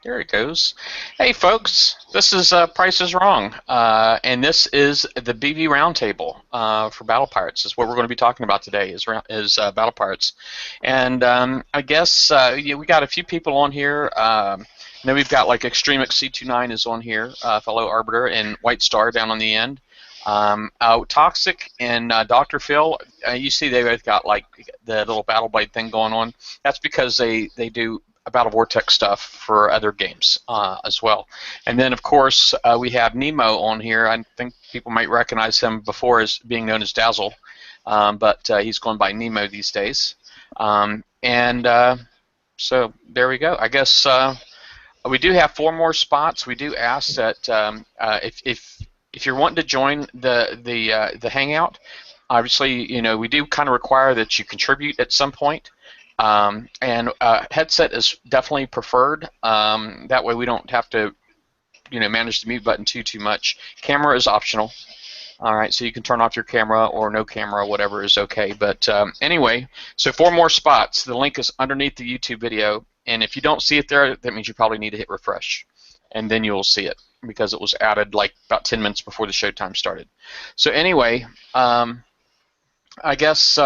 Here it goes. Hey, folks, this is Price is Wrong, and this is the BB Roundtable for Battle Pirates. Is what we're going to be talking about today. Is Battle Pirates, and I guess we got a few people on here. Then we've got like Extremix C29 is on here, fellow Arbiter, and White Star down on the end. Toxic and Dr. Phil, you see they both got like the little Battle Blade thing going on. That's because they do Battle Vortex stuff for other games as well. And then, of course, we have Nemo on here. I think people might recognize him before as being known as Dazzle, but he's going by Nemo these days. So there we go. I guess we do have 4 more spots. We do ask that if you're wanting to join the Hangout, obviously, we do kind of require that you contribute at some point. And headset is definitely preferred. That way we don't have to, manage the mute button too much. Camera is optional. All right, so you can turn off your camera or no camera, whatever is okay. But anyway, so 4 more spots. The link is underneath the YouTube video, and if you don't see it there, that means you probably need to hit refresh, and then you'll see it because it was added like about 10 minutes before the showtime started. So anyway, I guess.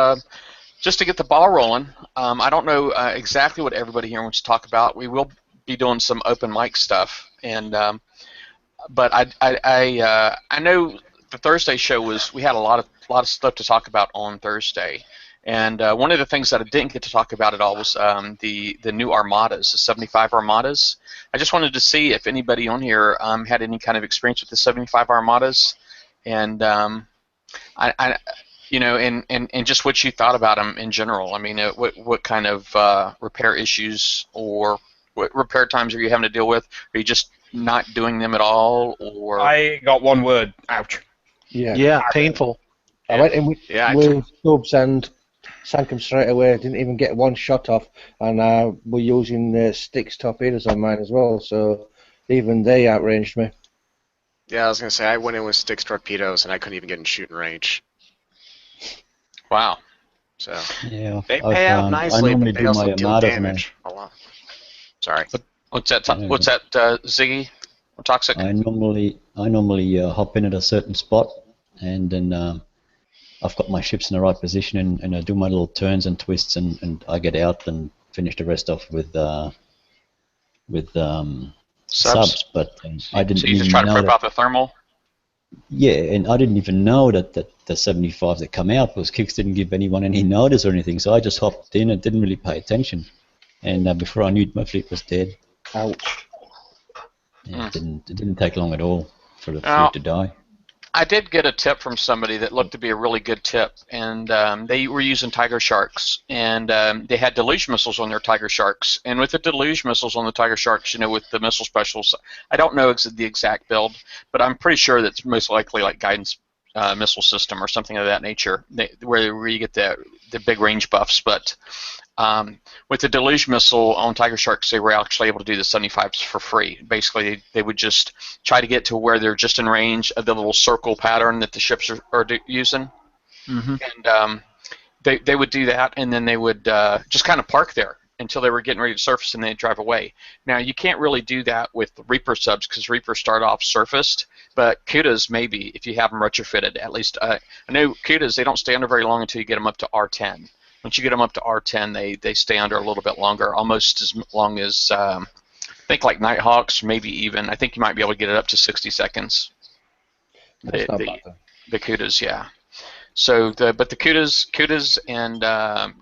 Just to get the ball rolling, I don't know exactly what everybody here wants to talk about. We will be doing some open mic stuff, and but I know the Thursday show we had a lot of stuff to talk about on Thursday, and one of the things that I didn't get to talk about at all was the new Armadas, the 75 Armadas. I just wanted to see if anybody on here had any kind of experience with the 75 Armadas, and and just what you thought about them in general. I mean, what kind of repair issues or what repair times are you having to deal with? Are you just not doing them at all, or? I got one word. Ouch. Yeah, painful. I went in with subs and sank them straight away. Didn't even get one shot off, and we're using Styx torpedoes on mine as well. So even they outranged me. Yeah, I was gonna say I went in with Styx torpedoes and I couldn't even get in shooting range. Wow. So yeah, they pay out nicely, but they also deal damage a lot. Sorry. What's that? What's that, Ziggy? Or Toxic? I normally hop in at a certain spot, and then I've got my ships in the right position, and I do my little turns and twists, and I get out and finish the rest off with subs. But I didn't. So you just try to prep out the thermal. Yeah, and I didn't even know that the 75 that come out was Kix didn't give anyone any notice or anything, so I just hopped in and didn't really pay attention. And before I knew it, my fleet was dead. Ouch. Yeah, it didn't take long at all for the fleet to die. I did get a tip from somebody that looked to be a really good tip, and they were using Tiger Sharks, and they had deluge missiles on their Tiger Sharks. And with the deluge missiles on the Tiger Sharks, with the missile specials, I don't know the exact build, but I'm pretty sure that's most likely like guidance missile system or something of that nature, where you get the big range buffs. But with the deluge missile on Tiger Sharks, they were actually able to do the 75s for free. Basically, they would just try to get to where they're just in range of the little circle pattern that the ships are using. Mm-hmm. And they would do that, and then they would just kind of park there until they were getting ready to surface, and they'd drive away. Now, you can't really do that with Reaper subs because Reapers start off surfaced, but Kutas maybe if you have them retrofitted. At least I know Kutas, they don't stay under very long until you get them up to R10. Once you get them up to R10, they stay under a little bit longer, almost as long as I think like Nighthawks, maybe even. I think you might be able to get it up to 60 seconds. That's not bad, though. The Kutas, yeah. So, but the Kutas and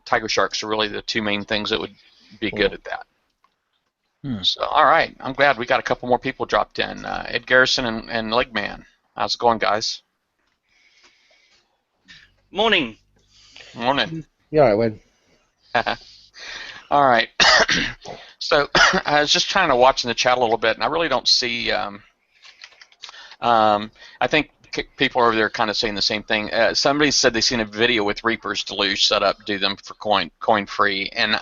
Tiger Sharks are really the 2 main things that would be good at that. So, all right, I'm glad we got a couple more people dropped in. Ed Garrison and Legman, how's it going, guys? Morning. Morning. Yeah, I win. All right. So I was just kind of watching the chat a little bit, and I really don't see. I think people over there kind of saying the same thing. Somebody said they seen a video with Reapers Deluge set up, do them for coin free, and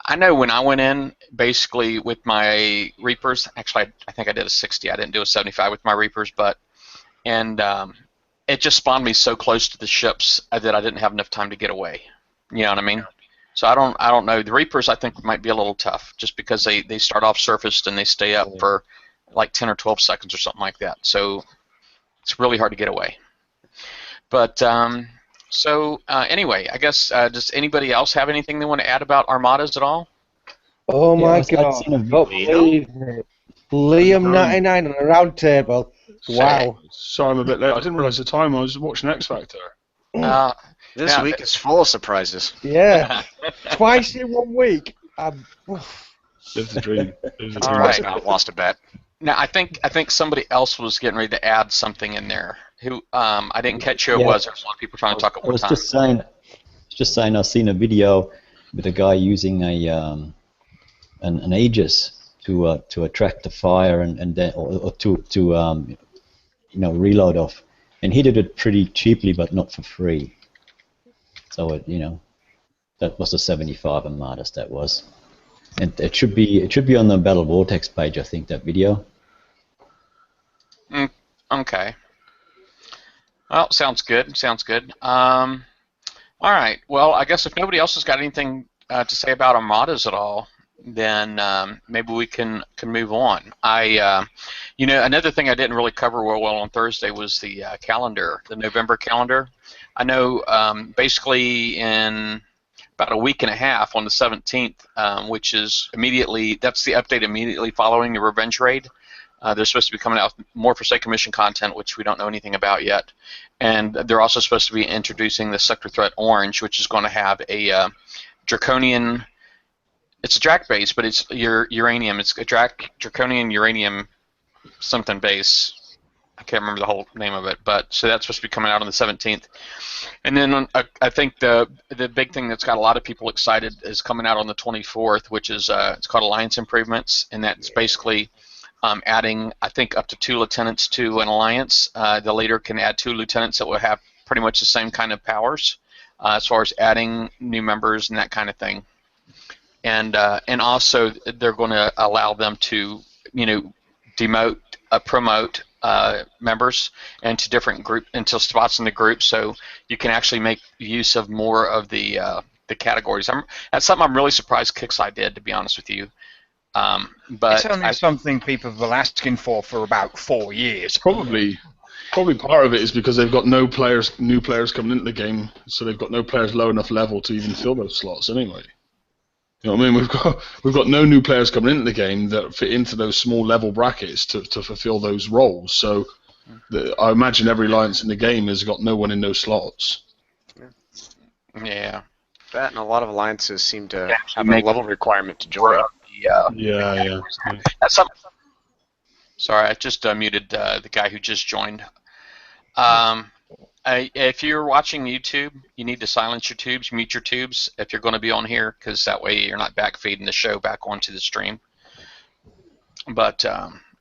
I know when I went in, basically with my Reapers. Actually, I think I did a 60. I didn't do a 75 with my Reapers, and it just spawned me so close to the ships that I didn't have enough time to get away. You know what I mean? So I don't know. The Reapers I think might be a little tough, just because they start off surfaced and they stay up for like 10 or 12 seconds or something like that. So it's really hard to get away. But anyway, I guess does anybody else have anything they want to add about armadas at all? Oh my I'd God! seen a Oh, believe me. Liam 99 on a round table. Wow. Sorry, I'm a bit late. I didn't realise the time. I was watching X Factor. This week is full of surprises. Yeah. Twice in 1 week. Live the dream. Live the All dream. right. Not lost a bet. Now I think somebody else was getting ready to add something in there. Who I didn't catch who it was. There's a lot of people trying to talk at I one was time. just saying I've seen a video with a guy using an Aegis to attract the fire and then or to reload off, and he did it pretty cheaply but not for free. So that was a 75 Armadas that was, and it should be on the Battle Vortex page, I think, that video. Okay. Well, sounds good. Sounds good. All right. Well, I guess if nobody else has got anything to say about armadas at all, then maybe we can move on. Another thing I didn't really cover well on Thursday was the calendar, the November calendar. I know basically in about a week and a half, on the 17th, which is that's the update immediately following the Revenge Raid. They're supposed to be coming out with more Forsaken Mission content, which we don't know anything about yet. And they're also supposed to be introducing the Sector Threat Orange, which is going to have a draconian. It's a Drac base, but it's uranium. It's a draconian uranium something base. I can't remember the whole name of it, but so that's supposed to be coming out on the 17th. And then I think the big thing that's got a lot of people excited is coming out on the 24th, which is it's called Alliance Improvements, and that's basically adding, I think, up to 2 lieutenants to an alliance. The leader can add 2 lieutenants that will have pretty much the same kind of powers as far as adding new members and that kind of thing. And also they're going to allow them to, demote, promote members into different into spots in the group, so you can actually make use of more of the categories. That's something I'm really surprised Kixeye did, to be honest with you. But it's only something people have been asking for about 4 years. Probably part of it is because they've got new players coming into the game, so they've got no players low enough level to even fill those slots anyway. You know what I mean? We've got no new players coming into the game that fit into those small level brackets to fulfill those roles. So I imagine every alliance in the game has got no one in those slots. Yeah. That and a lot of alliances seem to have a level requirement to join. Yeah. That's sorry, I just muted the guy who just joined. If you're watching YouTube, you need to silence your tubes, mute your tubes if you're going to be on here, because that way you're not backfeeding the show back onto the stream. But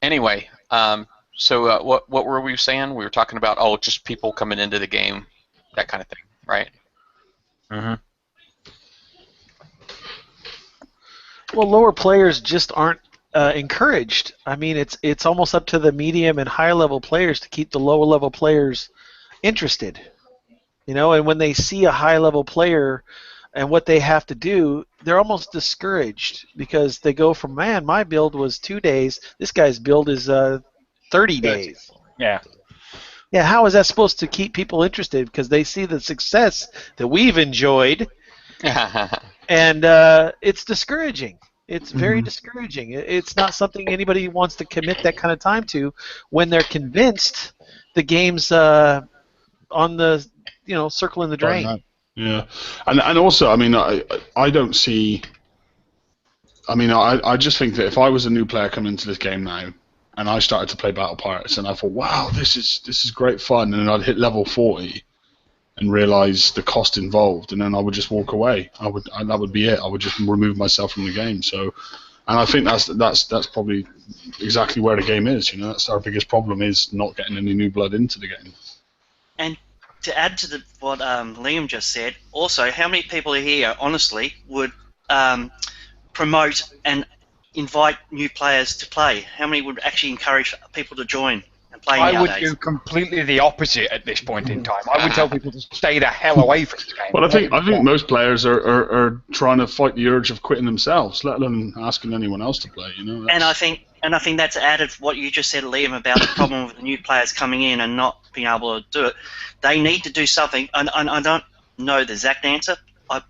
anyway, so what were we saying? We were talking about just people coming into the game, that kind of thing, right? Mm-hmm. Well, lower players just aren't encouraged. I mean, it's almost up to the medium and high level players to keep the lower level players interested, and when they see a high level player and what they have to do, they're almost discouraged, because they go from, man, my build was 2 days, this guy's build is 30 days. Yeah, how is that supposed to keep people interested? Because they see the success that we've enjoyed, and it's discouraging. It's very discouraging. It's not something anybody wants to commit that kind of time to when they're convinced the game's on the circle in the drain. Yeah, and also, I mean, I don't see. I mean, I just think that if I was a new player coming into this game now, and I started to play Battle Pirates, and I thought, wow, this is great fun, and then I'd hit level 40 and realise the cost involved, and then I would just walk away. That would be it. I would just remove myself from the game. So, and I think that's probably exactly where the game is. That's our biggest problem, is not getting any new blood into the game. And to add to what Liam just said, also, how many people here, honestly, would promote and invite new players to play? How many would actually encourage people to join and playing I would nowadays. do completely the opposite at this point in time. I would tell people to stay the hell away from this game. Well, I think most players are trying to fight the urge of quitting themselves, let alone asking anyone else to play. You know. And I think that's added what you just said, Liam, about the problem with the new players coming in and not being able to do it. They need to do something, and I don't know the exact answer. I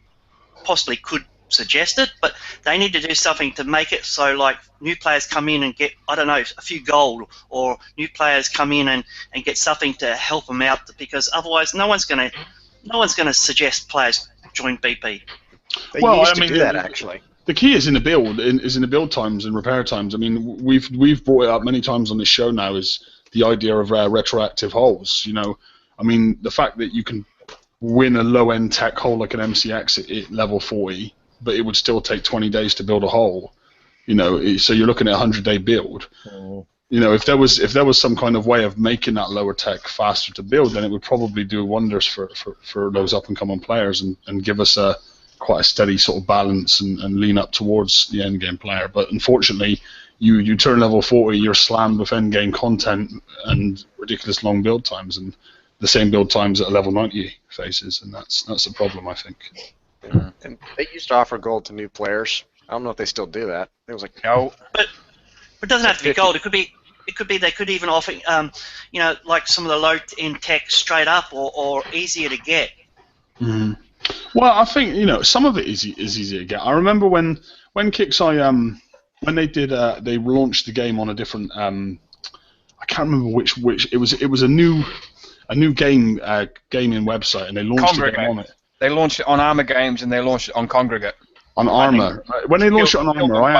possibly could suggest it, but they need to do something to make it so like new players come in and get, I don't know, a few gold, or new players come in and get something to help them out, because otherwise no one's going to suggest players join BP. They used to do that, actually. The key is in the build times and repair times. I mean, we've brought it up many times on this show now, is the idea of retroactive holes. You know, I mean, the fact that you can win a low-end tech hole like an MCX at level 40, but it would still take 20 days to build a hole. You know, so you're looking at a 100-day build. Oh. You know, if there was some kind of way of making that lower tech faster to build, then it would probably do wonders for those up-and-coming players and give us quite a steady sort of balance and lean up towards the end game player. But unfortunately, you turn level 40, you're slammed with end game content and ridiculous long build times, and the same build times that a level 90 faces, and that's a problem, I think. Yeah. And they used to offer gold to new players. I don't know if they still do that. It was like, No. But it doesn't have to be gold. It could be they could even offer, you know, like some of the low-end tech straight up or easier to get. Mm. Well, I think, you know, some of it is easy to get. I remember when Kixeye when they launched the game on a different I can't remember which it was a new gaming website, and they launched the game on it. They launched it on Armour Games and they launched it on Congregate. On Armour. When they launched it on Armour, I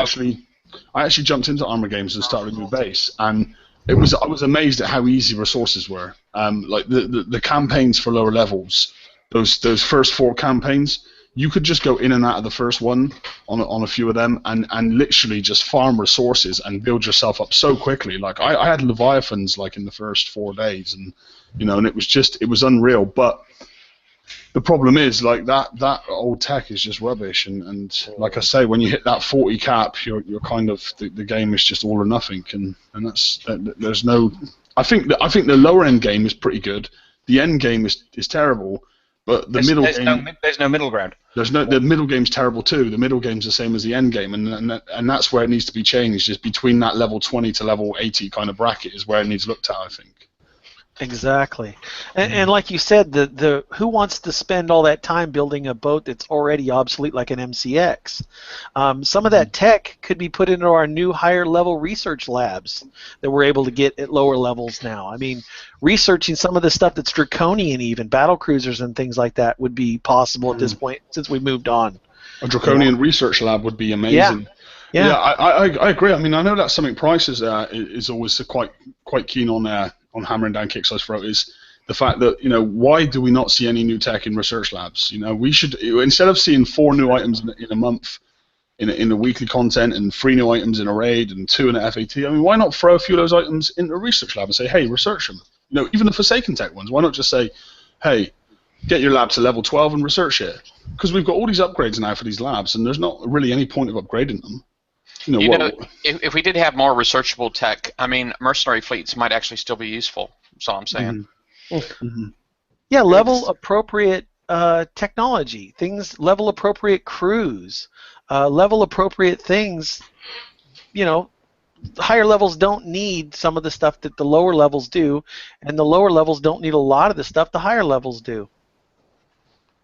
actually jumped into Armour Games and started a new base, and I was amazed at how easy resources were. Like the campaigns for lower levels, those first 4 campaigns, you could just go in and out of the first one on a few of them and literally just farm resources and build yourself up so quickly. Like I had Leviathans like in the first 4 days, and you know, and it was unreal. But the problem is, like, that old tech is just rubbish, and like I say, when you hit that 40 cap, you're kind of the game is just all or nothing, and there's no. I think the lower end game is pretty good. The end game is terrible, but the middle game there's no middle ground. The middle game's terrible too. The middle game's the same as the end game, and that's where it needs to be changed. Just between that level 20 to level 80 kind of bracket is where it needs looked at, I think. Exactly, and like you said, the who wants to spend all that time building a boat that's already obsolete like an MCX? Some of that tech could be put into our new higher level research labs that we're able to get at lower levels now. I mean, researching some of the stuff that's draconian, even battle cruisers and things like that, would be possible at this point since we moved on. A draconian research lab would be amazing. Yeah, I agree. I mean, I know that's something Price is always quite keen on hammering down Kixeye's throat, is the fact that, you know, why do we not see any new tech in research labs? You know, we should, instead of seeing 4 new items in a month in the weekly content, and 3 new items in a raid and 2 in a FAT, I mean, why not throw a few of those items into a research lab and say, hey, research them? You know, even the Forsaken Tech ones, why not just say, hey, get your lab to level 12 and research it? Because we've got all these upgrades now for these labs, and there's not really any point of upgrading them. You know, if we did have more researchable tech, I mean, mercenary fleets might actually still be useful. That's all I'm saying. Mm-hmm. Mm-hmm. Yeah, level appropriate technology, level appropriate crews, level appropriate things. You know, higher levels don't need some of the stuff that the lower levels do, and the lower levels don't need a lot of the stuff the higher levels do.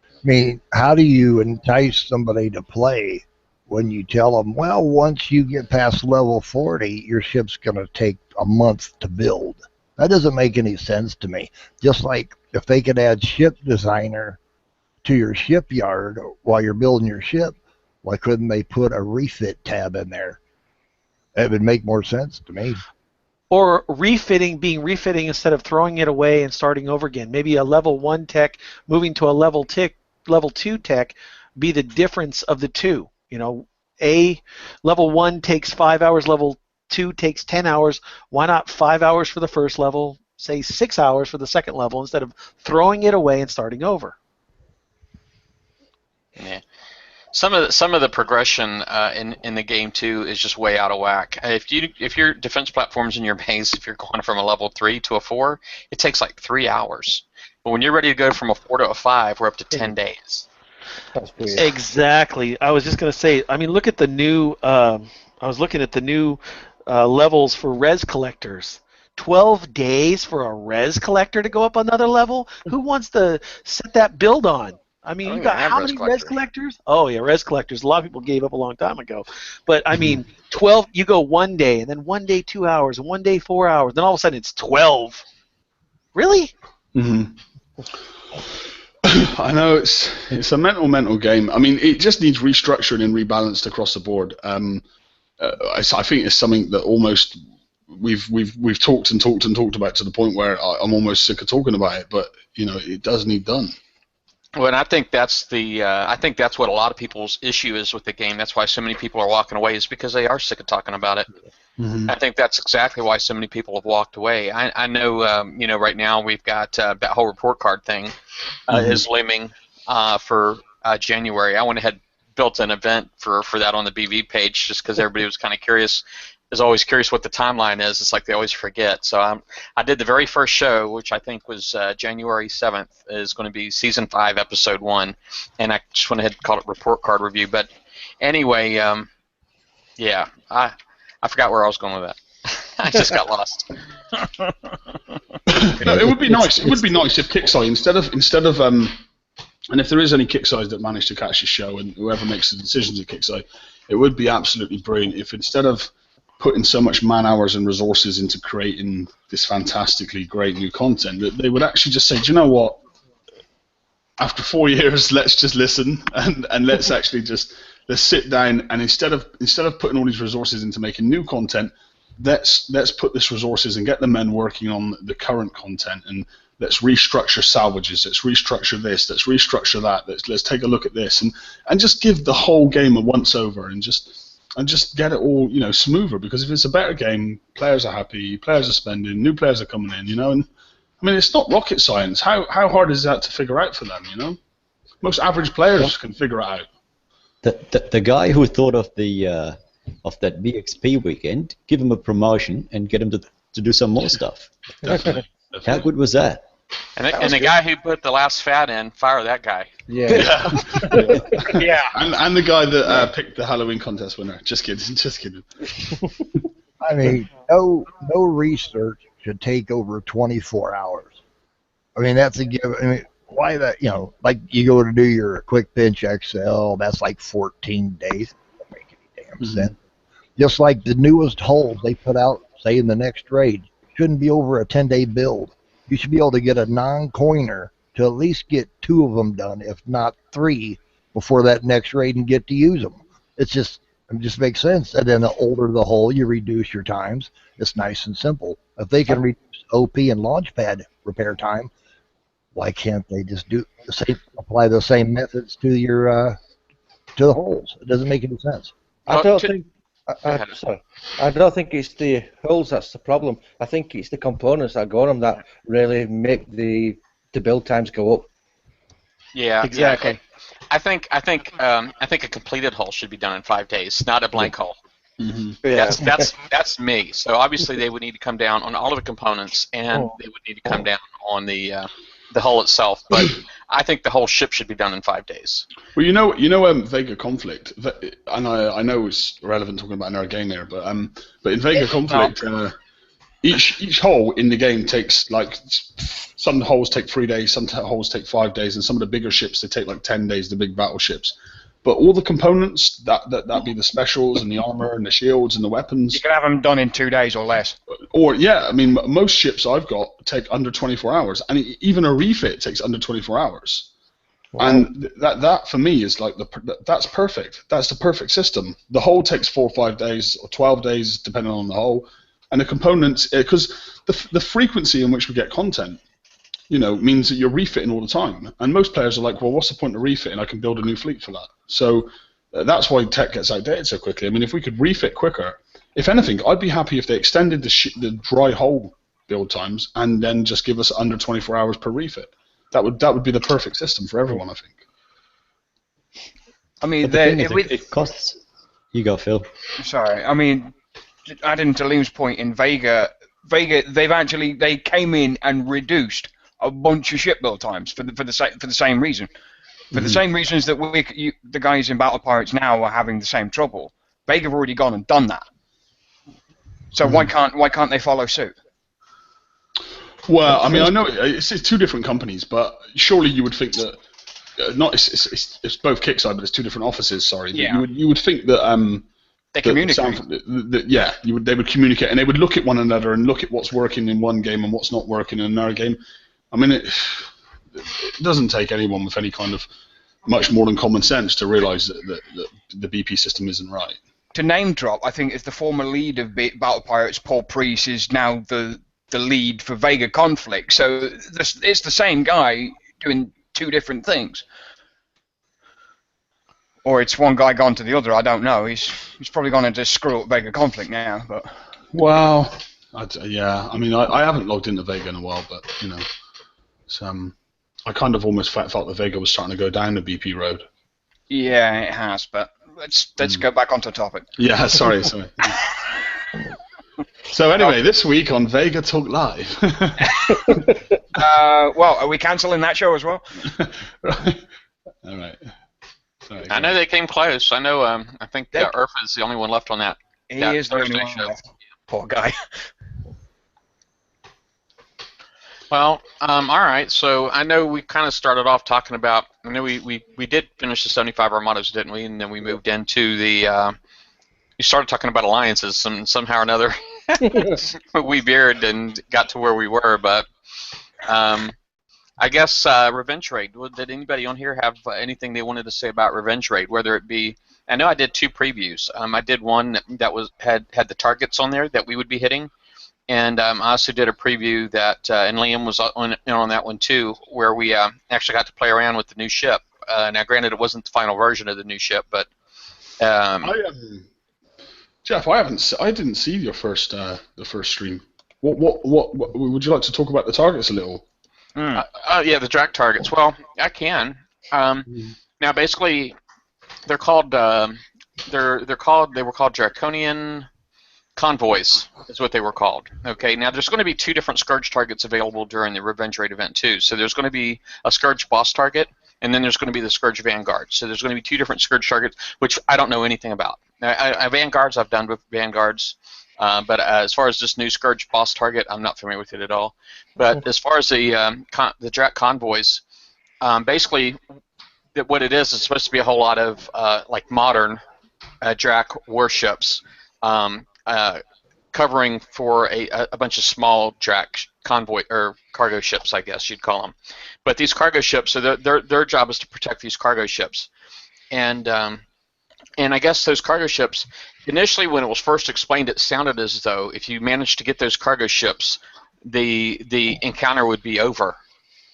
I mean, how do you entice somebody to play when you tell them, well, once you get past level 40, your ship's going to take a month to build? That doesn't make any sense to me. Just like if they could add ship designer to your shipyard while you're building your ship, why couldn't they put a refit tab in there? That would make more sense to me. Or being refitting instead of throwing it away and starting over again. Maybe a level 1 tech moving to a level 2 tech be the difference of the two. You know, level 1 takes 5 hours, level 2 takes 10 hours. Why not 5 hours for the first level, say 6 hours for the second level, instead of throwing it away and starting over? Yeah. Some of the progression in the game too is just way out of whack. If your defense platforms in your base, if you're going from a level 3 to a 4, it takes like 3 hours. But when you're ready to go from a 4 to a 5, we're up to 10 days. That's weird. Exactly. I was just going to say, I mean, look at the new, I was looking at the new levels for res collectors. 12 days for a res collector to go up another level? Who wants to set that build on? I mean, I don't you even got have how res many res collectors. collectors? Oh, yeah, res collectors. A lot of people gave up a long time ago. But, I mean, 12, you go 1 day, and then 1 day 2 hours, and 1 day 4 hours. Then all of a sudden it's 12. Really? Mm-hmm. I know it's a mental game. I mean, it just needs restructuring and rebalanced across the board. I think it's something that almost we've talked and talked and talked about to the point where I'm almost sick of talking about it. But you know, it does need done. Well, and I think that's what a lot of people's issue is with the game. That's why so many people are walking away, is because they are sick of talking about it. Mm-hmm. I think that's exactly why so many people have walked away. I know, right now we've got that whole report card thing is looming for January. I went ahead and built an event for that on the BV page just because everybody was kind of curious. Is always curious what the timeline is. It's like they always forget. So I did the very first show, which I think was January 7th, is going to be Season 5, Episode 1, and I just went ahead and called it Report Card Review. But anyway, yeah, I forgot where I was going with that. I just got lost. It would be nice. It would be nice if Kickside instead of and if there is any Kickside that manage to catch the show and whoever makes the decisions at Kickside, it would be absolutely brilliant if instead of putting so much man hours and resources into creating this fantastically great new content, that they would actually just say, do you know what? After 4 years, let's just listen and let's actually let's sit down and instead of putting all these resources into making new content, let's put this resources and get the men working on the current content, and let's restructure salvages, let's restructure this, let's restructure that, let's take a look at this, and just give the whole game a once over and just get it all, smoother. Because if it's a better game, players are happy, players are spending, new players are coming in, and I mean, it's not rocket science. How hard is that to figure out for them, Most average players can figure it out. The guy who thought of that VXP weekend, give him a promotion and get him to do some more stuff. Definitely. How good was that? And the guy who put the last fat in, fire that guy. Yeah. Yeah. And the guy that picked the Halloween contest winner. Just kidding. I mean, no research should take over 24 hours. I mean, that's a given. I mean, why that? Like you go to do your quick pinch Excel, that's like 14 days. Doesn't make any damn sense. Just like the newest holes they put out, say in the next raid, shouldn't be over a 10-day build. You should be able to get a non-coiner to at least get 2 of them done, if not 3, before that next raid and get to use them. It just makes sense. And then the older the hole, you reduce your times. It's nice and simple. If they can reduce OP and launchpad repair time, why can't they just apply the same methods to your to the holes? It doesn't make any sense. I don't think it's the holes that's the problem. I think it's the components that go on them that really make the build times go up. Yeah, Exactly. Yeah. I think a completed hull should be done in 5 days, not a blank hull. Mm-hmm. Yeah. That's me. So obviously they would need to come down on all of the components, and they would need to come down on the hull itself. But I think the whole ship should be done in 5 days. Well, Vega Conflict, and I know it's relevant talking about another game here, but in Vega Conflict, each hole in the game takes some holes take 3 days, some holes take 5 days, and some of the bigger ships they take like 10 days. The big battleships. But all the components, that be the specials and the armor and the shields and the weapons. You can have them done in 2 days or less. Or I mean, most ships I've got take under 24 hours, and even a refit takes under 24 hours. Wow. And that for me is like that's perfect. That's the perfect system. The hull takes 4 or 5 days or 12 days, depending on the hull, and the components, because the frequency in which we get content, means that you're refitting all the time. And most players are like, well, what's the point of refitting? I can build a new fleet for that. So that's why tech gets outdated so quickly. I mean, if we could refit quicker, if anything, I'd be happy if they extended the dry hull build times and then just give us under 24 hours per refit. That would be the perfect system for everyone, I think. I mean, But the thing is, it costs. You go, Phil. Sorry, I mean, adding to Liam's point, in Vega, they came in and reduced a bunch of ship build times for the same reason. For the same reasons that the guys in Battle Pirates now are having the same trouble. Vega have already gone and done that. So why can't they follow suit? Well, I mean, I know it's two different companies, but surely you would think that it's both Kickside, but it's two different offices. Sorry, Yeah. But you would think that they communicate. They would communicate, and they would look at one another and look at what's working in one game and what's not working in another game. I mean, it doesn't take anyone with any kind of much more than common sense to realise that the BP system isn't right. To name drop, I think it's the former lead of Battle Pirates, Paul Priest, is now the lead for Vega Conflict. So it's the same guy doing two different things. Or it's one guy gone to the other, I don't know. He's probably gone into screw up Vega Conflict now. But well, yeah. I mean, I haven't logged into Vega in a while, but you know, it's, I kind of almost felt that Vega was starting to go down the BP road. Yeah, it has. But let's go back onto topic. Yeah, sorry. So anyway, this week on Vega Talk Live. Well, are we cancelling that show as well? Right. All right. Sorry, I know they came close. I know. I think Urf is the only one left on that. He is the only one left. Poor guy. Well, all right. So I know we kind of started off talking about. I know we did finish the 75 Armadas, didn't we? And then we moved into the. You started talking about alliances somehow or another. We veered and got to where we were, but I guess Revenge Raid. Did anybody on here have anything they wanted to say about Revenge Raid? Whether it be, I know I did 2 previews. I did one that was had the targets on there that we would be hitting, and I also did a preview that, and Liam was on that one too, where we actually got to play around with the new ship. Now, granted, it wasn't the final version of the new ship, but Jeff, I didn't see your first the first stream. What would you like to talk about the targets a little? Yeah, the drag targets. Well, I can. Now, basically, they're called they were called Draconian Convoys, is what they were called. Okay. Now, there's going to be 2 different Scourge targets available during the Revenge Raid event too. So there's going to be a Scourge boss target, and then there's going to be the Scourge Vanguard. So there's going to be 2 different Scourge targets, which I don't know anything about. Now, Vanguards, I've done with Vanguards, but as far as this new Scourge boss target, I'm not familiar with it at all. But as far as the Drac Convoys, basically, what it is supposed to be a whole lot of like modern Drac warships, covering for a bunch of small Drac convoy or cargo ships, I guess you'd call them. But these cargo ships, so their job is to protect these cargo ships, and I guess those cargo ships, initially when it was first explained, it sounded as though if you managed to get those cargo ships, the encounter would be over.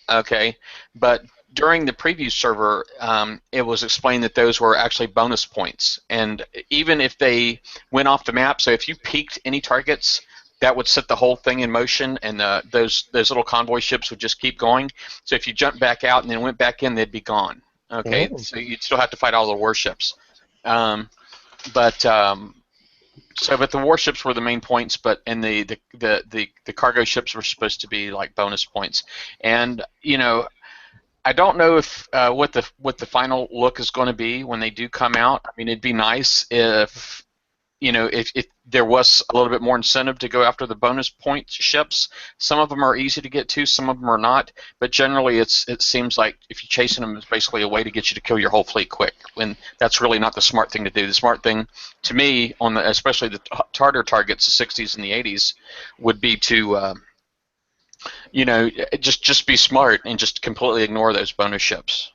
Okay, but during the preview server, it was explained that those were actually bonus points, and even if they went off the map, so if you peaked any targets, that would set the whole thing in motion, and those little convoy ships would just keep going. So if you jumped back out and then went back in, they'd be gone. Okay, so you'd still have to fight all the warships. But the warships were the main points, and the cargo ships were supposed to be like bonus points. And you know, I don't know if what the final look is going to be when they do come out. I mean, it'd be nice if if there was a little bit more incentive to go after the bonus point ships. Some of them are easy to get to, some of them are not. But generally, it seems like if you're chasing them, it's basically a way to get you to kill your whole fleet quick. When that's really not the smart thing to do. The smart thing, to me, especially the Tartar targets, the 60s and the 80s, would be to just be smart and just completely ignore those bonus ships.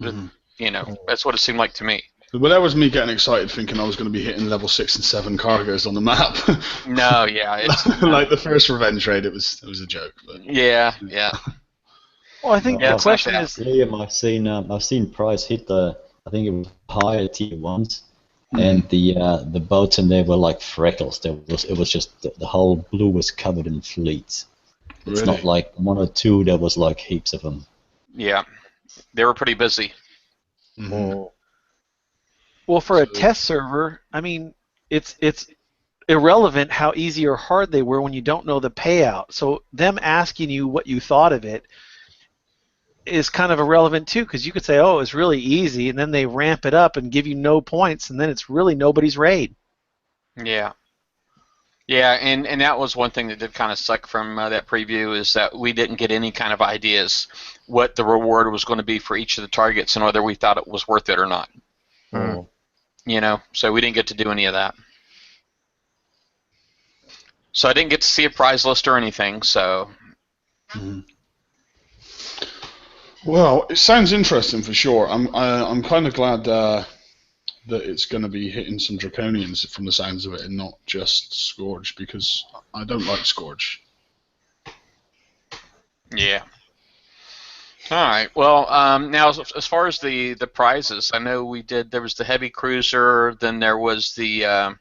Mm-hmm. That's what it seemed like to me. Well, that was me getting excited, thinking I was going to be hitting level 6 and 7 cargoes on the map. No, yeah, it's like the first Revenge Raid, it was a joke. But, yeah. Well, I think the question is, Liam, I've seen Price hit I think it was higher tier ones, and the boats in there were like freckles. It was just the whole blue was covered in fleets. It's really? not like 1 or 2. There was like heaps of them. Yeah, they were pretty busy. Mm-hmm. Well, for a test server, I mean, it's irrelevant how easy or hard they were when you don't know the payout. So them asking you what you thought of it is kind of irrelevant too, because you could say, "Oh, it's really easy," and then they ramp it up and give you no points, and then it's really nobody's raid. Yeah. Yeah, and that was one thing that did kind of suck from that preview, is that we didn't get any kind of ideas what the reward was going to be for each of the targets and whether we thought it was worth it or not. Oh. You know, so we didn't get to do any of that. So I didn't get to see a prize list or anything. So. Well, it sounds interesting for sure. I'm kind of glad that it's going to be hitting some draconians from the sounds of it, and not just Scourge, because I don't like Scourge. Yeah. All right. Well, now as far as the prizes, I know we did. There was the heavy cruiser. Then there was the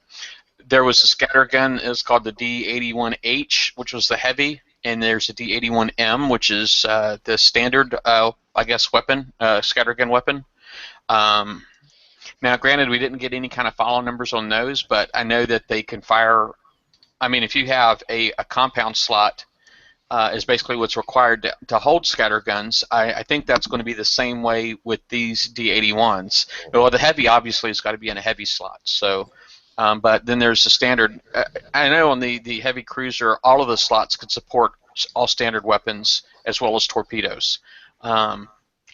scatter gun. It's called the D81H, which was the heavy, and there's the D81M, which is the standard, I guess, weapon, scatter gun weapon. Now, granted, we didn't get any kind of follow numbers on those, but I know that they can fire. I mean, if you have a compound slot, is basically what's required to hold scatter guns. I think that's going to be the same way with these D81s. Well, the heavy obviously has got to be in a heavy slot. So, but then there's the standard. I know on the heavy cruiser, all of the slots could support all standard weapons as well as torpedoes.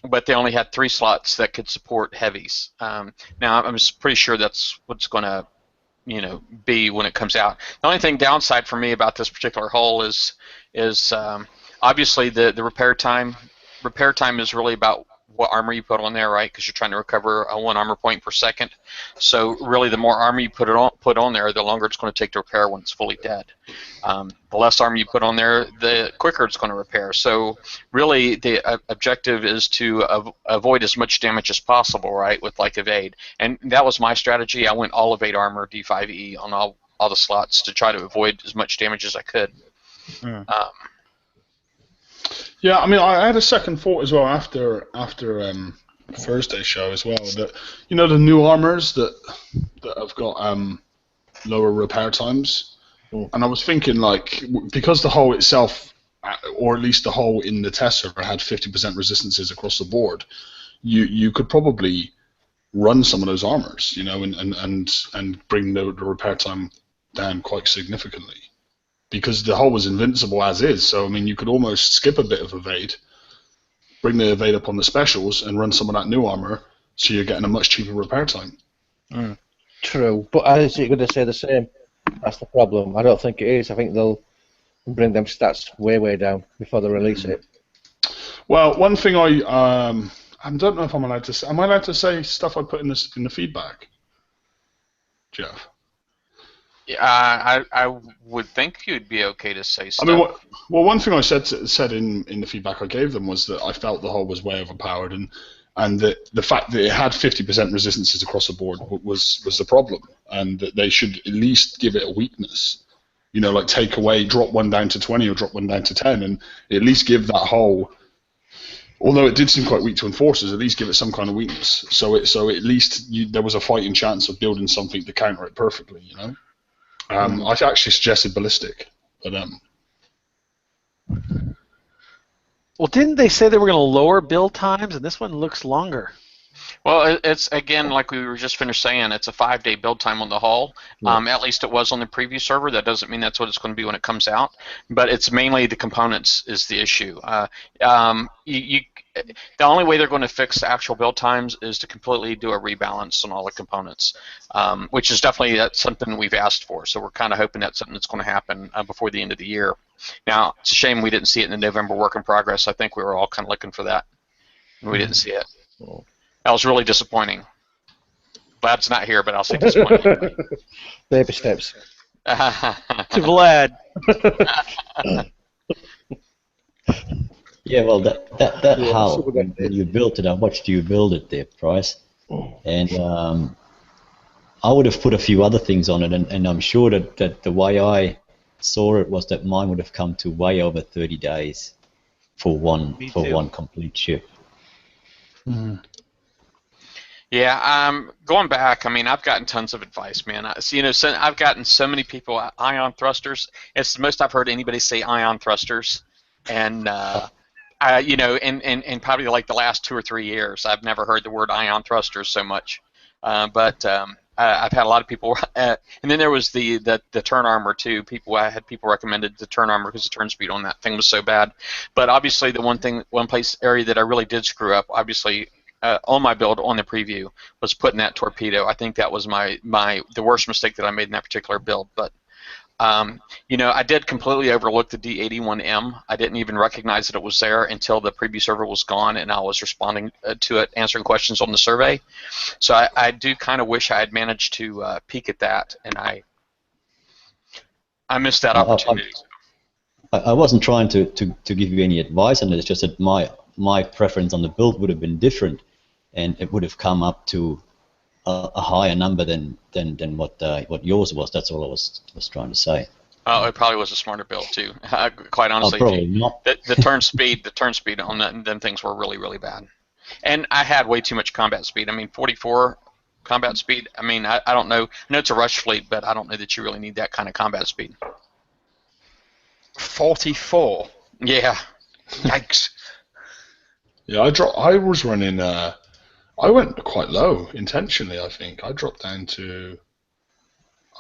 But they only had 3 slots that could support heavies. Now, I'm just pretty sure that's what's going to, be when it comes out. The only thing downside for me about this particular hull is obviously the repair time. Repair time is really about what armor you put on there, right? Because you're trying to recover 1 armor point per second. So really, the more armor you put on there, the longer it's going to take to repair when it's fully dead. The less armor you put on there, the quicker it's going to repair. So really, the objective is to avoid as much damage as possible, right? With like evade, and that was my strategy. I went all evade armor D5E on all the slots to try to avoid as much damage as I could. Yeah, I mean, I had a second thought as well after Thursday's show as well, that the new armors that have got lower repair times, and I was thinking, like, because the hull itself, or at least the hull in the test server, had 50% resistances across the board, you could probably run some of those armors, and bring the repair time down quite significantly. Because the hull was invincible as is, so I mean, you could almost skip a bit of evade, bring the evade up on the specials, and run some of that new armor, so you're getting a much cheaper repair time. True, but I was going to say the same. That's the problem. I don't think it is. I think they'll bring them stats way down before they release it. Well, one thing I don't know if I'm allowed to say. Am I allowed to say stuff I put in the feedback, Jeff? Yeah, I would think you'd be okay to say stuff. I mean, one thing I said in the feedback I gave them was that I felt the hull was way overpowered, and that the fact that it had 50% resistances across the board was the problem, and that they should at least give it a weakness. Like drop one down to 20 or drop one down to 10, and at least give that hull, although it did seem quite weak to enforcers, at least give it some kind of weakness. So at least there was a fighting chance of building something to counter it perfectly. I actually suggested ballistic, but Well, didn't they say they were going to lower build times, and this one looks longer? Well, it's again, like we were just finished saying, it's a 5-day build time on the hull. At least it was on the preview server. That doesn't mean that's what it's going to be when it comes out, but it's mainly the components is the issue. The only way they're going to fix the actual build times is to completely do a rebalance on all the components, which is definitely something we've asked for. So we're kind of hoping that's something that's going to happen before the end of the year. Now, it's a shame we didn't see it in the November work in progress. I think we were all kind of looking for that, and we didn't see it. That was really disappointing. Vlad's not here, but I'll say disappointing. Baby steps. To Vlad. Yeah, well, that hull, when you built it, how much do you build it there, Price? And I would have put a few other things on it, and I'm sure that the way I saw it was that mine would have come to way over 30 days for one complete ship. Yeah, going back, I mean, I've gotten tons of advice, man. I've gotten so many people ion thrusters. It's the most I've heard anybody say ion thrusters, and in probably like the last 2 or 3 years, I've never heard the word ion thrusters so much. But I've had a lot of people, and then there was the turn armor too. I had people recommended the turn armor because the turn speed on that thing was so bad. But obviously, the one area that I really did screw up, obviously, on my build on the preview, was putting that torpedo. I think that was the worst mistake that I made in that particular build. But I did completely overlook the D81M. I didn't even recognize that it was there until the preview server was gone and I was responding to it, answering questions on the survey. So I do kind of wish I had managed to peek at that, and I missed that opportunity. I wasn't trying to give you any advice on it. It's just that my preference on the build would have been different, and it would have come up to a higher number than what yours was. That's all I was trying to say. Oh, it probably was a smarter build too. Quite honestly, probably not. The turn speed on them things were really, really bad, and I had way too much combat speed. I mean, 44 combat speed. I mean, I don't know. I know it's a rush fleet, but I don't know that you really need that kind of combat speed. 44. Yeah. Yikes. Yeah, I was running. I went quite low intentionally. I think I dropped down to.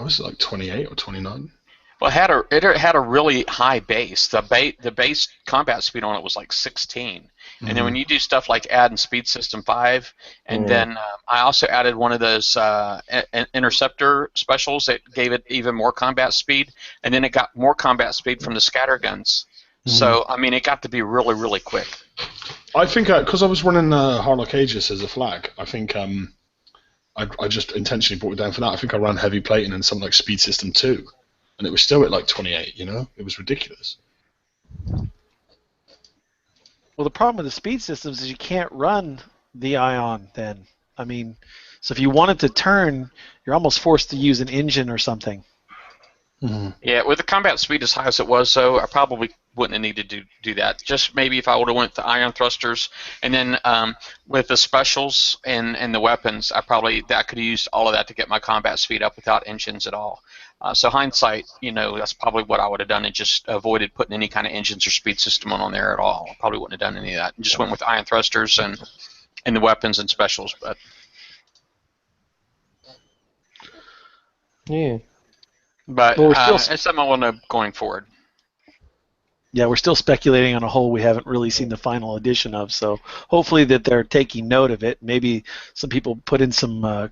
I was like 28 or 29. Well, it had a really high base. The base combat speed on it was like 16, and then when you do stuff like add in Speed System 5, and then I also added one of those interceptor specials that gave it even more combat speed, and then it got more combat speed from the scatter guns. So I mean, it got to be really, really quick. I think because I was running Harlock Aegis as a flag, I think I just intentionally brought it down for that. I think I ran heavy plating and something like Speed System 2, and it was still at like 28. It was ridiculous. Well, the problem with the speed systems is you can't run the ion then. I mean, so if you wanted to turn, you're almost forced to use an engine or something. Yeah, with the combat speed as high as it was, though, I probably wouldn't have needed to do that. Just maybe if I would have went to ion thrusters, and then with the specials and the weapons, I could have used all of that to get my combat speed up without engines at all. So hindsight, that's probably what I would have done, and just avoided putting any kind of engines or speed system on there at all. I probably wouldn't have done any of that, and just went with ion thrusters and the weapons and specials. But yeah. But Well, it's something I want to going forward. Yeah, we're still speculating on a whole we haven't really seen the final edition of, so hopefully that they're taking note of it. Maybe some people put in some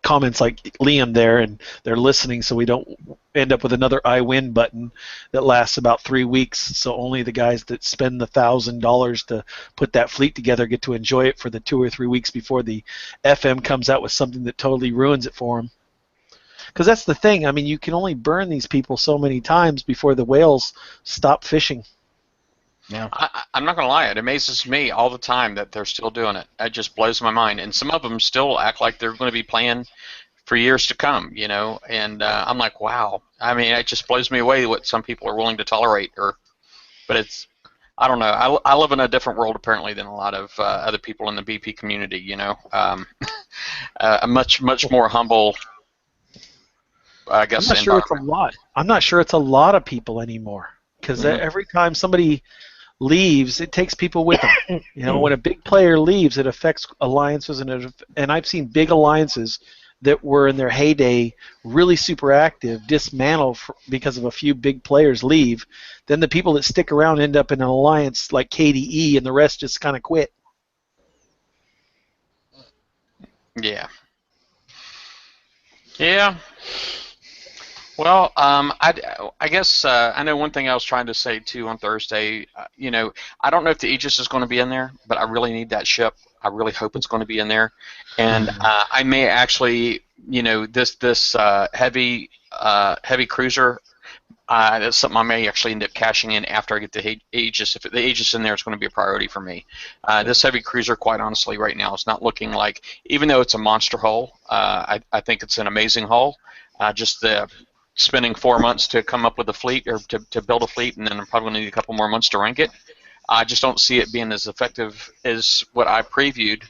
comments like Liam there, and they're listening so we don't end up with another I win button that lasts about 3 weeks, so only the guys that spend the $1,000 to put that fleet together get to enjoy it for the 2 or 3 weeks before the FM comes out with something that totally ruins it for them. Because that's the thing. I mean, you can only burn these people so many times before the whales stop fishing. Yeah. I'm not going to lie. It amazes me all the time that they're still doing it. It just blows my mind. And some of them still act like they're going to be playing for years to come, And I'm like, wow. I mean, it just blows me away what some people are willing to tolerate. But I don't know. I live in a different world apparently than a lot of other people in the BP community. A much more humble. I guess I'm not sure it's a lot. I'm not sure it's a lot of people anymore, because every time somebody leaves, it takes people with them. When a big player leaves, it affects alliances, and I've seen big alliances that were in their heyday really super active dismantle because of a few big players leave. Then the people that stick around end up in an alliance like KDE, and the rest just kind of quit. Yeah. Yeah. Well, I guess I know one thing I was trying to say too on Thursday. I don't know if the Aegis is going to be in there, but I really need that ship. I really hope it's going to be in there, and I may actually, this heavy cruiser. That's something I may actually end up cashing in after I get the Aegis. If the Aegis in there, it's going to be a priority for me. This heavy cruiser, quite honestly, right now, is not looking like, even though it's a monster hull, I think it's an amazing hull. Just the spending 4 months to come up with a fleet, or to build a fleet, and then I'm probably going to need a couple more months to rank it. I just don't see it being as effective as what I previewed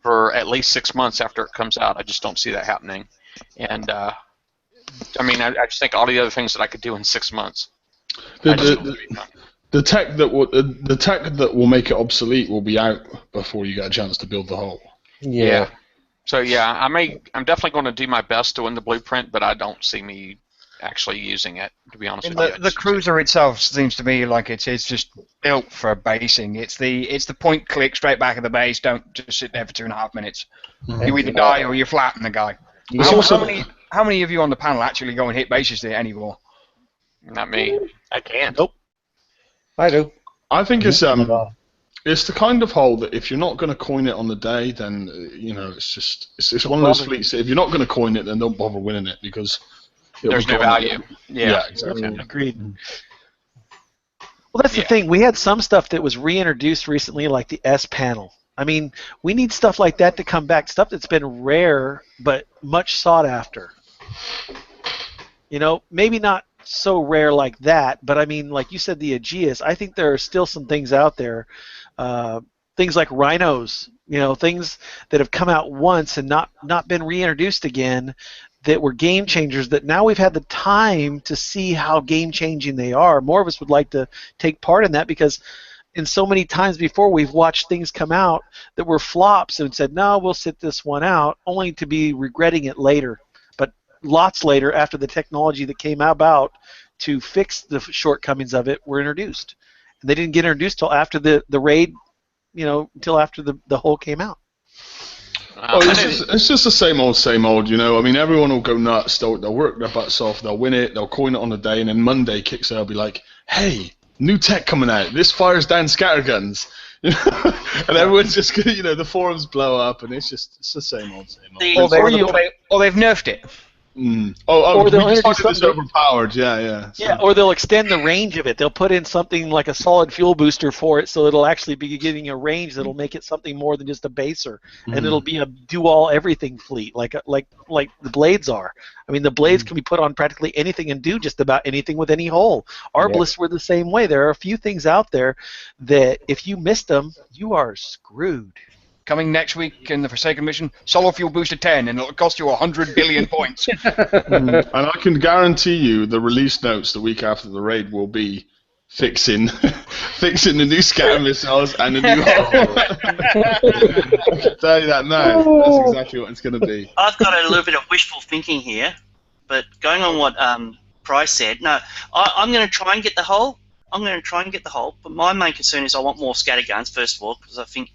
for at least 6 months after it comes out. I just don't see that happening. And I mean, I just think all the other things that I could do in 6 months. The tech that will make it obsolete will be out before you get a chance to build the hull. Yeah. So yeah, I'm definitely going to do my best to win the blueprint, but I don't see me actually using it, to be honest with you. The cruiser itself seems to me like it's just built for basing. It's the point click straight back of the base. Don't just sit there for 2.5 minutes. You either die or you flatten the guy. How many of you on the panel actually go and hit bases there anymore? Not me. I can't. Nope. I do. I think it's the kind of hull that if you're not going to coin it on the day, then it's one of those fleets that if you're not going to coin it, then don't bother winning it because there's no value. Yeah, exactly. Agreed. Well, that's the thing. We had some stuff that was reintroduced recently, like the S panel. I mean, we need stuff like that to come back. Stuff that's been rare but much sought after. Maybe not so rare like that, but I mean, like you said, the Aegeus. I think there are still some things out there. Things like rhinos, things that have come out once and not been reintroduced again, that were game changers that now we've had the time to see how game changing they are. More of us would like to take part in that because in so many times before we've watched things come out that were flops and said, no, we'll sit this one out, only to be regretting it later. But lots later, after the technology that came about to fix the shortcomings of it were introduced. And they didn't get introduced till after the raid, until after the whole came out. It's just the same old, I mean, everyone will go nuts. They'll work their butts off. They'll win it. They'll coin it on the day, and then Monday kicks out. They'll be like, "Hey, new tech coming out. This fires down scatterguns," and everyone's just gonna, the forums blow up, and it's the same old. Or they've nerfed it. Or they'll introduce something overpowered. Yeah. Yeah, or they'll extend the range of it. They'll put in something like a solid fuel booster for it, so it'll actually be getting a range that'll make it something more than just a baser, and it'll be a do-all everything fleet, like the blades are. I mean, the blades can be put on practically anything and do just about anything with any hull. Arbiters were the same way. There are a few things out there that if you missed them, you are screwed. Coming next week in the Forsaken mission, Solar Fuel Booster 10, and it'll cost you 100 billion points. And I can guarantee you the release notes the week after the raid will be fixing the new scatter missiles and the new hull. I can tell you that now. That's exactly what it's going to be. I've got a little bit of wishful thinking here, but going on what Price said, no, I'm going to try and get the hull. But my main concern is I want more scatterguns, first of all, because I think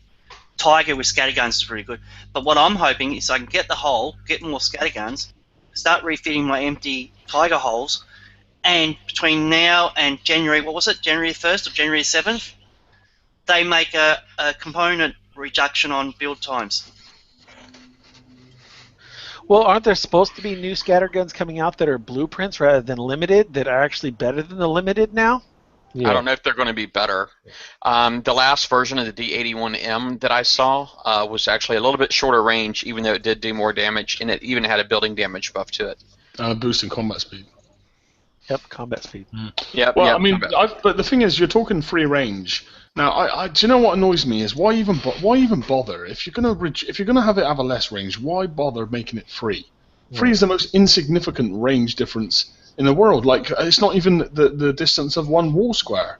Tiger with scatterguns is pretty good. But what I'm hoping is I can get the hull, get more scatterguns, start refitting my empty Tiger hulls, and between now and January, January 1st or January 7th, they make a component reduction on build times. Well, aren't there supposed to be new scatterguns coming out that are blueprints rather than limited, that are actually better than the limited now? Yeah. I don't know if they're going to be better. The last version of the D81M that I saw was actually a little bit shorter range, even though it did do more damage, and it even had a building damage buff to it. Boosting combat speed. Yep, combat speed. Yep. Well, I mean, but the thing is, you're talking free range. Now, do you know what annoys me is why even bother? If you're gonna have it have a less range, why bother making it free? Free is the most insignificant range difference in the world. Like, it's not even the distance of one wall square.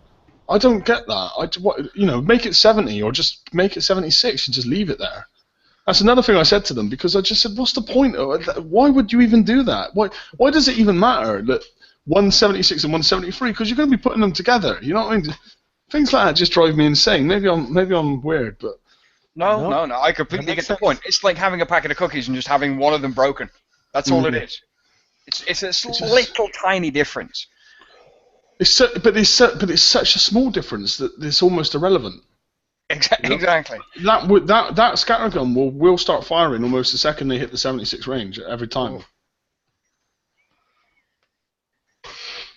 I don't get that. Make it 70 or just make it 76 and just leave it there. That's another thing I said to them, because I just said, what's the point? Why would you even do that? Why does it even matter that 176 and 173? Because you're going to be putting them together. You know what I mean? Things like that just drive me insane. Maybe I'm weird, but no. I completely get the point. It's like having a packet of cookies and just having one of them broken. That's all it is. It's a little tiny difference. But it's such a small difference that it's almost irrelevant. Exactly. That scattergun will start firing almost the second they hit the 76 range every time.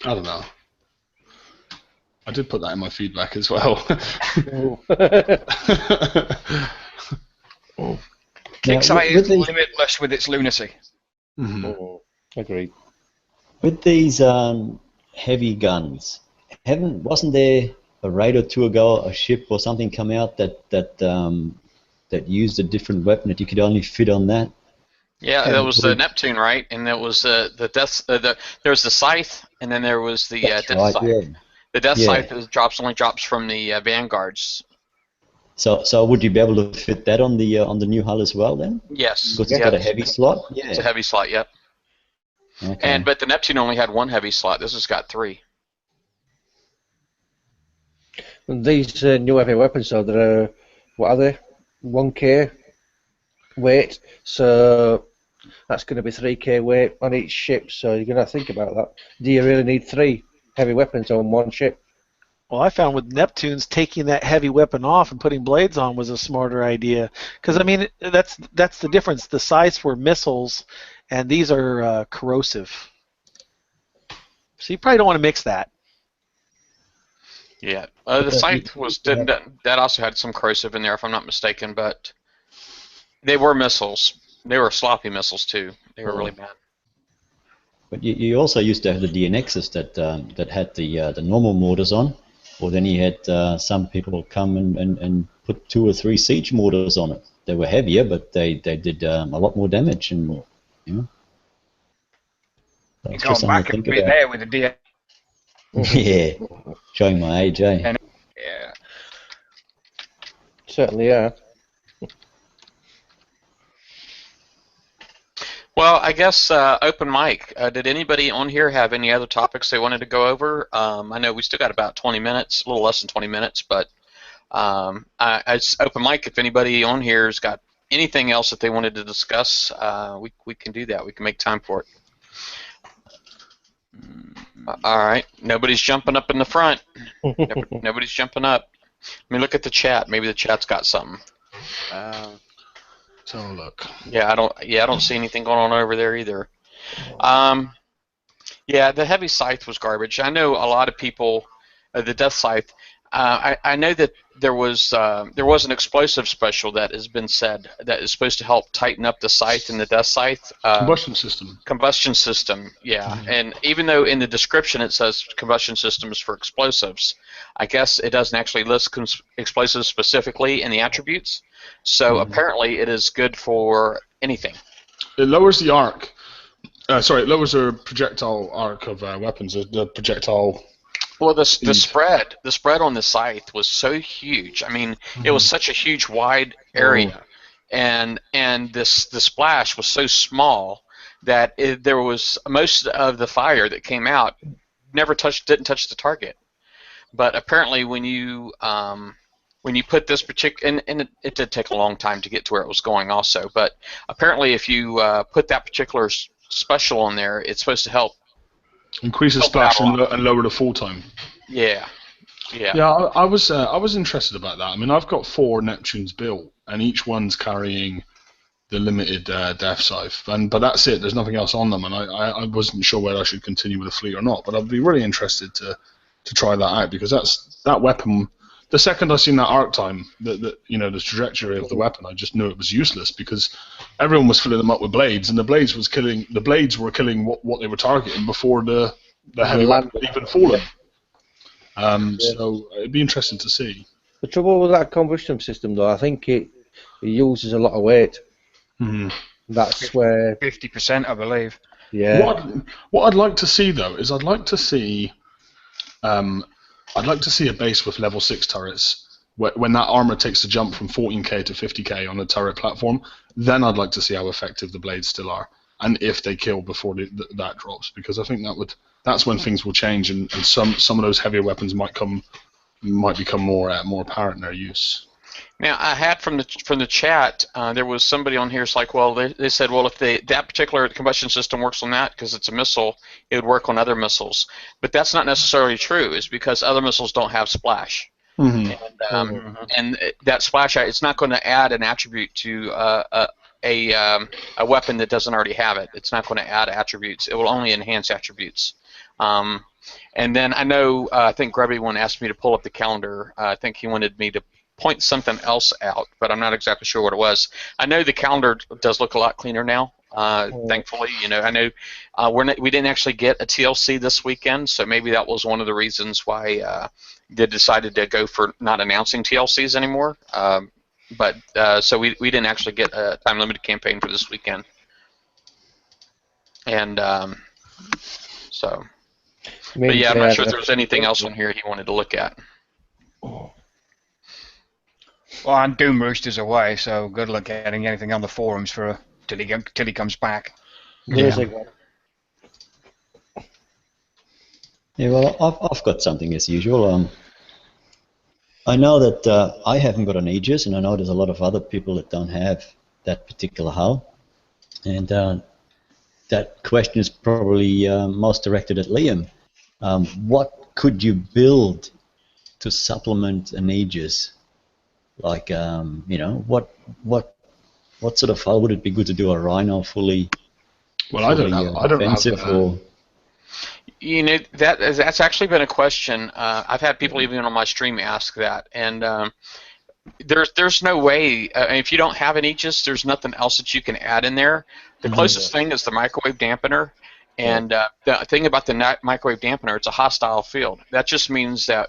I don't know. I did put that in my feedback as well. Kickstarter is limitless with its lunacy. Agreed. With these heavy guns, wasn't there a raid or two ago a ship or something come out that that used a different weapon that you could only fit on that. Yeah, And that was the we- Neptune, right? And that was the death. There was the Scythe, and then there was the That's Death right, Scythe. yeah. The Death Yeah. Scythe only drops from the Vanguards. So would you be able to fit that on the new hull as well then? Yes. Because it's got a heavy slot. Yeah. It's a heavy slot. Yep. Okay. But the Neptune only had one heavy slot. This has got 3. And these new heavy weapons, so they're what are they? 1K weight. So that's going to be 3K weight on each ship. So you're going to think about that. Do you really need 3 heavy weapons on one ship? Well, I found with Neptunes, taking that heavy weapon off and putting blades on was a smarter idea. Because I mean, that's the difference. The Scythes were missiles, and these are corrosive. So you probably don't want to mix that. Yeah. The Scythe that also had some corrosive in there, if I'm not mistaken, but they were missiles. They were sloppy missiles too. They were really bad. But you also used to have the DNXs that had the normal mortars on, or then you had some people come and put 2 or 3 siege mortars on it. They were heavier, but they did a lot more damage and more. You know. You're going back a bit there with the DNX. Yeah, showing my age, eh? Yeah. Certainly, yeah. Well, I guess open mic. Did anybody on here have any other topics they wanted to go over? I know we still got about 20 minutes, a little less than 20 minutes, but it's open mic. If anybody on here has got anything else that they wanted to discuss, we can do that. We can make time for it. All right. Nobody's jumping up in the front. Nobody's jumping up. Let me look at the chat. Maybe the chat's got something. So look. Yeah, I don't see anything going on over there either. Yeah, the heavy scythe was garbage. I know a lot of people. The death scythe. I know that there was an explosive special that has been said that is supposed to help tighten up the scythe and the death scythe. Combustion system. Combustion system, yeah. Mm-hmm. And even though in the description it says combustion systems for explosives, I guess it doesn't actually list explosives specifically in the attributes. So apparently it is good for anything. It lowers the arc. It lowers the projectile arc of weapons. The projectile. Well, the spread on the scythe was so huge. I mean, it was such a huge, wide area, and the splash was so small that there was most of the fire that came out didn't touch the target. But apparently, when you put this particular, and it did take a long time to get to where it was going, also. But apparently, if you put that particular special on there, it's supposed to help. Increase the splash and lower the fall time. Yeah. Yeah, I was interested about that. I mean, I've got 4 Neptunes built, and each one's carrying the limited death scythe, but that's it. There's nothing else on them, and I wasn't sure whether I should continue with the fleet or not. But I'd be really interested to try that out, because that weapon. The second I seen that arc time, the trajectory of the weapon, I just knew it was useless, because everyone was filling them up with blades, and the blades were killing what they were targeting before the heavy weapon had even fallen. So it'd be interesting to see. The trouble with that combustion system, though, I think it uses a lot of weight. Mm-hmm. That's where 50%, I believe. Yeah. What I'd like to see, though, is I'd like to see a base with level 6 turrets. When that armor takes the jump from 14k to 50k on a turret platform, then I'd like to see how effective the blades still are, and if they kill before that drops, because I think that's when things will change, and some of those heavier weapons might become more apparent in their use. Now, I had from the chat, there was somebody on here. It's like, well, they said, well, if that particular combustion system works on that because it's a missile, it would work on other missiles. But that's not necessarily true. It's because other missiles don't have splash, and that splash, it's not going to add an attribute to a weapon that doesn't already have it. It's not going to add attributes. It will only enhance attributes. And then I know, I think Grubby one asked me to pull up the calendar. I think he wanted me to point something else out, but I'm not exactly sure what it was. I know the calendar does look a lot cleaner now. Thankfully, I know we didn't actually get a TLC this weekend, so maybe that was one of the reasons why they decided to go for not announcing TLCs anymore. but so we didn't actually get a time limited campaign for this weekend, and so. But yeah, I'm not sure if there was anything else on here he wanted to look at. Well, and Doom Rooster's away, so good luck getting anything on the forums for till he comes back. Yeah. Yeah, well, I've got something as usual. I know that I haven't got an Aegis, and I know there's a lot of other people that don't have that particular hull. And that question is probably most directed at Liam. What could you build to supplement an Aegis? Like, you know, what sort of hull would it be good to do? A Rhino fully? Well, I don't have offensive, or you know, that's actually been a question. I've had people even on my stream ask that, and there's no way. If you don't have an Aegis, there's nothing else that you can add in there. The closest thing is the microwave dampener, and the thing about the microwave dampener, it's a hostile field. That just means that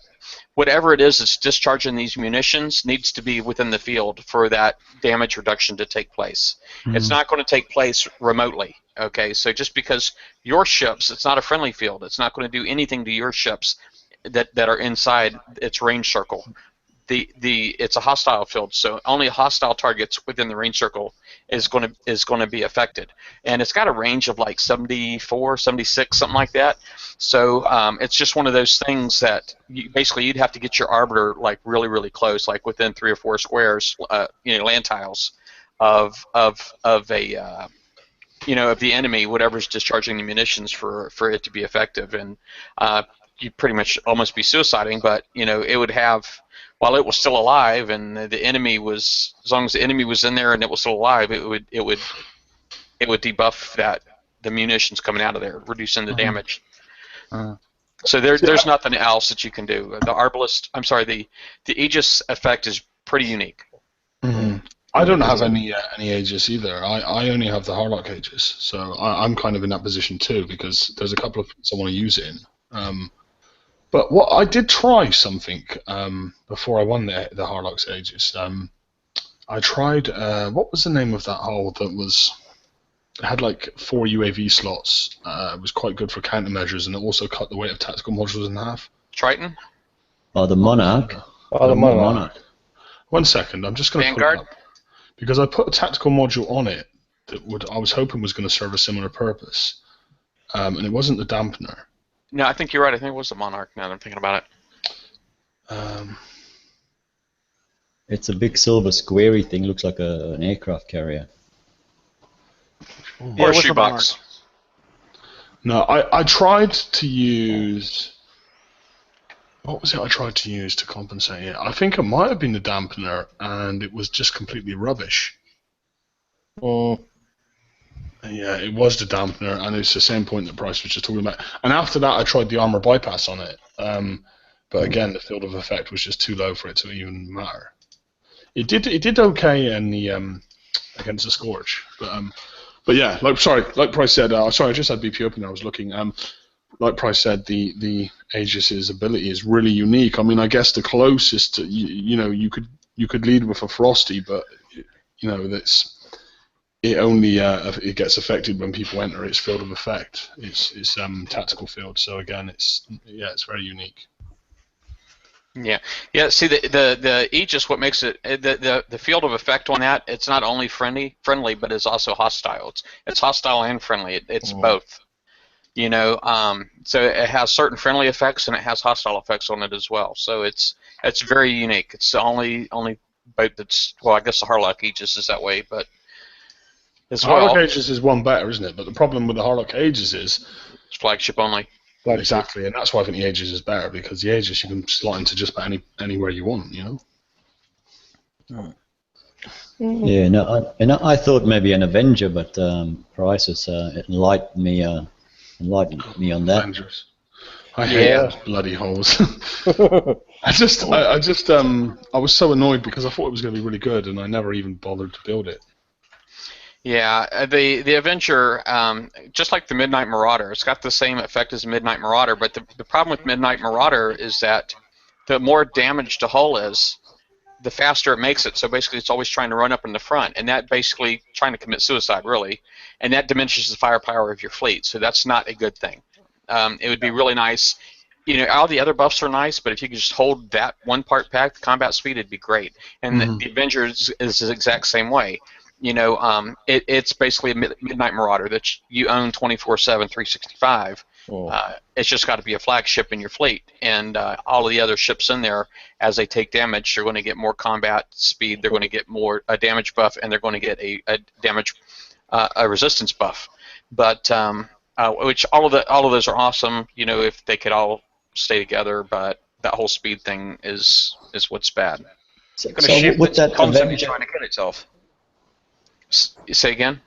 whatever it is that's discharging these munitions needs to be within the field for that damage reduction to take place. It's not going to take place remotely. Okay, so just because your ships, it's not a friendly field, it's not going to do anything to your ships that are inside its range circle. It's a hostile field, so only hostile targets within the range circle is going to be affected, and it's got a range of like 74, 76, something like that. So it's just one of those things that you'd have to get your arbiter like really close, like within 3 or 4 squares, land tiles of a of the enemy, whatever's discharging the munitions for it to be effective, and you'd pretty much almost be suiciding, but it would have. While it was still alive, and the enemy was, as long as the enemy was in there and it was still alive, it would debuff the munitions coming out of there, reducing the damage. So there's nothing else that you can do. The Arbalist, the Aegis effect is pretty unique. I don't have any Aegis either. I only have the Harlock Aegis, so I'm kind of in that position too, because there's a couple of things I want to use it in. But what I did try something before I won the Harlock's Aegis. I tried what was the name of that hull that had like 4 UAV slots. It was quite good for countermeasures, and it also cut the weight of tactical modules in half. Triton? Oh, the Monarch. The Monarch. 1 second, I'm just going to put it up because I put a tactical module on it that I was hoping was going to serve a similar purpose, and it wasn't the dampener. No, I think you're right. I think it was the Monarch now that I'm thinking about it. It's a big silver squarey thing. Looks like an aircraft carrier. Or a shoebox. No, I tried to use... What was it I tried to use to compensate it? I think it might have been the dampener, and it was just completely rubbish. Yeah, it was the dampener, and it's the same point that Bryce was just talking about. And after that, I tried the armor bypass on it, but again, the field of effect was just too low for it to even matter. It did okay in the against the Scourge, but yeah, like Bryce said. Sorry, I just had BP open. I was looking. Like Bryce said, the Aegis's ability is really unique. I mean, I guess the closest you could lead with a Frosty, but that's. It only it gets affected when people enter its field of effect. It's tactical field. So again, it's very unique. Yeah. See the Aegis. What makes it the field of effect on that? It's not only friendly, but it's also hostile. It's hostile and friendly. It's both. So it has certain friendly effects and it has hostile effects on it as well. So it's very unique. It's the only boat that's, well, I guess the Harlock Aegis is that way, but. Harlock Aegis is one better, isn't it? But the problem with the Harlock Aegis is it's flagship only. Exactly, and that's why I think the Aegis is better, because the Aegis you can slot into just about anywhere you want, Yeah, no, I thought maybe an Avenger, but Price has enlightened me on that. Avengers. I hate those bloody holes. I was so annoyed because I thought it was going to be really good, and I never even bothered to build it. Yeah, the Avenger, just like the Midnight Marauder, it's got the same effect as Midnight Marauder, but the problem with Midnight Marauder is that the more damaged a hull is, the faster it makes it. So basically, it's always trying to run up in the front, and that basically trying to commit suicide, really, and that diminishes the firepower of your fleet. So that's not a good thing. It would be really nice. You know, all the other buffs are nice, but if you could just hold that one part back, the combat speed would be great. And the Avenger is the exact same way. You know, it's basically a Midnight Marauder that you own 24/7, 365. It's just got to be a flagship in your fleet, and all of the other ships in there, as they take damage, they're going to get more combat speed. They're going to get more a damage buff, and they're going to get a damage a resistance buff. But which all of those are awesome. You know, if they could all stay together, but that whole speed thing is what's bad. You've got a ship with that's that constantly Avenger, trying to kill itself. Say again?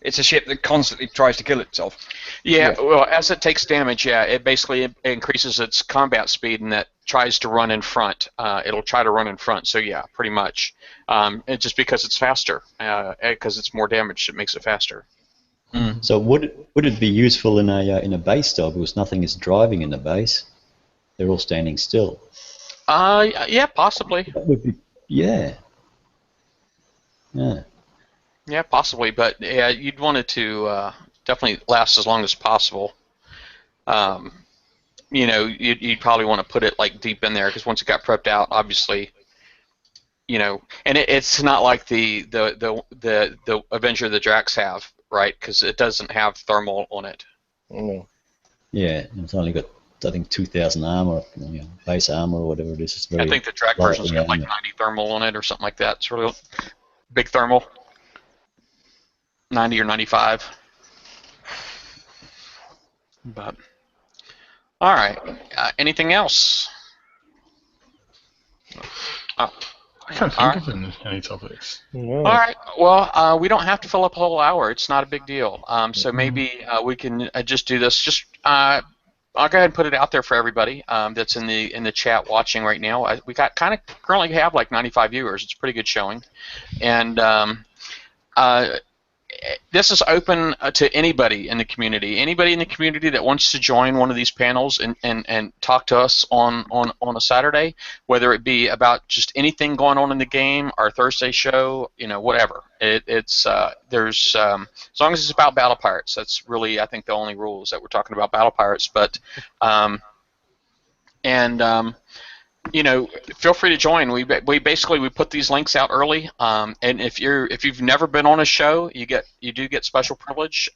It's a ship that constantly tries to kill itself. Yeah, well, as it takes damage, yeah, it basically increases its combat speed, and that tries to run in front. It'll try to run in front, so yeah, pretty much. It's just because it's faster, because it's more damage, it makes it faster. So would it be useful in a base though, because nothing is driving in the base? They're all standing still. Yeah, possibly. That would be, yeah. Yeah, possibly, but yeah, you'd want it to definitely last as long as possible. You know, you'd probably want to put it like deep in there, because once it got prepped out, obviously, you know, and it's not like the Avenger the Drax have, right? Because it doesn't have thermal on it. Yeah, it's only got, I think, 2,000 armor, you know, base armor or whatever it is. It's very I think the Drac version's got like 90 thermal on it or something like that. Sort of big thermal. 90 or 95. But all right. Anything else? I can't think of any topics. All right. Well, we don't have to fill up a whole hour. It's not a big deal. So maybe we can just do this. Just I'll go ahead and put it out there for everybody that's in the chat watching right now. We currently have like 95 viewers. It's a pretty good showing, and this is open to anybody in the community. Anybody in the community that wants to join one of these panels and talk to us on a Saturday, whether it be about just anything going on in the game, our Thursday show, you know, whatever. It's there's as long as it's about Battle Pirates, that's really, I think, the only rules that we're talking about Battle Pirates. But you know, feel free to join. We basically put these links out early, and if you've never been on a show, you do get special privilege.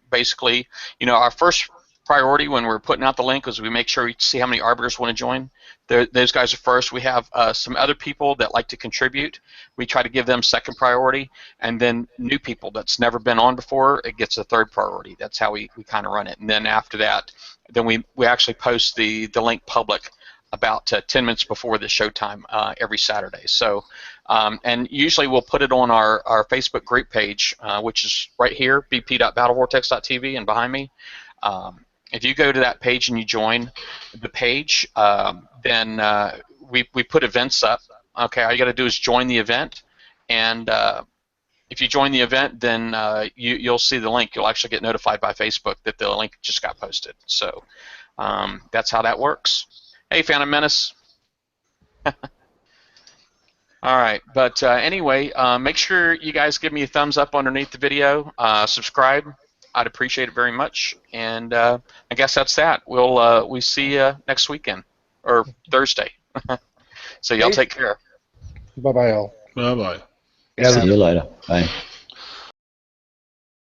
Basically, you know, our first priority when we're putting out the link is we make sure we see how many arbiters want to join. Those guys are first. We have some other people that like to contribute. We try to give them second priority, and then new people that's never been on before, it gets a third priority. That's how we kind of run it. And then after that, then we actually post the link public about 10 minutes before the showtime every Saturday. So, and usually we'll put it on our Facebook group page, which is right here, bp.battlevortex.tv, and behind me. If you go to that page and you join the page, then we put events up. Okay, all you got to do is join the event, and if you join the event, then you'll see the link. You'll actually get notified by Facebook that the link just got posted. So that's how that works. Hey, Phantom Menace. All right, but anyway, make sure you guys give me a thumbs up underneath the video. Subscribe. I'd appreciate it very much. And I guess that's that. We see you next weekend or Thursday. So y'all take care. Bye-bye all. Bye-bye. See you later. Bye.